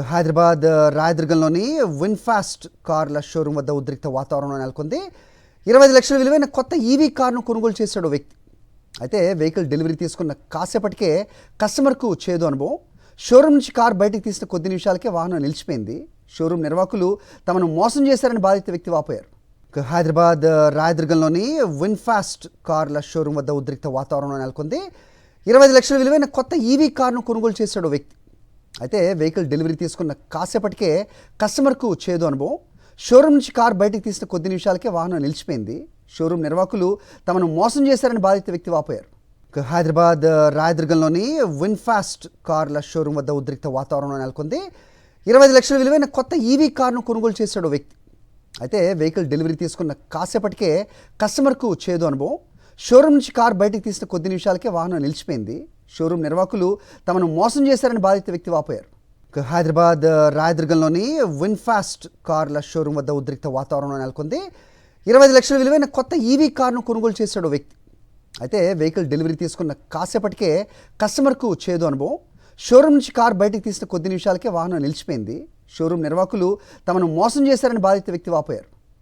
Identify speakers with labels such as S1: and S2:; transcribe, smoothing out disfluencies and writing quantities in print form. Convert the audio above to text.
S1: Hyderabad రాయదుర్గంలోని VinFast కార్ల showroom వద్ద ఉద్రిక్త వాతావరణం నెలకొంది. 25 లక్షల విలువైన కొత్త ఈవీ కారును కొనుగోలు చేశాడు వ్యక్తి. అయితే వెహికల్ డెలివరీ తీసుకున్న కాసేపటికే కస్టమర్కు చేదు అనుభవం. షోరూమ్ నుంచి కారు బయటకు తీసిన కొద్ది నిమిషాలకే వాహనం నిలిచిపోయింది. షోరూమ్ నిర్వాహకులు తమను మోసం చేశారని బాధిత వ్యక్తి వాపోయారు. హైదరాబాద్ రాయదుర్గంలోని విన్ఫాస్ట్ కార్ల షోరూమ్ వద్ద ఉద్రిక్త వాతావరణం నెలకొంది. 25 లక్షల విలువైన కొత్త ఈవీ కారును కొనుగోలు చేశాడు వ్యక్తి. అయితే వెహికల్ డెలివరీ తీసుకున్న కాసేపటికే కస్టమర్కు చేదు అనుభవం. షోరూమ్ నుంచి కారు బయటకు తీసిన కొద్ది నిమిషాలకే వాహనం నిలిచిపోయింది. షోరూమ్ నిర్వాహకులు తమను మోసం చేశారని బాధిత వ్యక్తి వాపోయారు. హైదరాబాద్ రాయదుర్గంలోని విన్ఫాస్ట్ కార్ల షోరూమ్ వద్ద ఉద్రిక్త వాతావరణం నెలకొంది. 25 లక్షల విలువైన కొత్త ఈవీ కారును కొనుగోలు చేశాడు వ్యక్తి. అయితే వెహికల్ డెలివరీ తీసుకున్న కాసేపటికే కస్టమర్కు చేదు అనుభవం. షోరూమ్ నుంచి కారు బయటకు తీసిన కొద్ది నిమిషాలకే వాహనం నిలిచిపోయింది. షోరూమ్ నిర్వాహకులు తమను మోసం చేశారని బాధిత వ్యక్తి వాపోయారు. హైదరాబాద్ రాయదుర్గంలోని విన్ఫాస్ట్ కార్ల షోరూమ్ వద్ద ఉద్రిక్త వాతావరణం నెలకొంది. 25 లక్షల విలువైన కొత్త ఈవీ కారును కొనుగోలు చేశాడు వ్యక్తి. అయితే వెహికల్ డెలివరీ తీసుకున్న కాసేపటికే కస్టమర్కు చేదు అనుభవం. షోరూమ్ నుంచి కారు బయటకు తీసిన కొద్ది నిమిషాలకే వాహనం నిలిచిపోయింది. షోరూమ్ నిర్వాహకులు తమను మోసం చేశారని బాధిత వ్యక్తి వాపోయారు.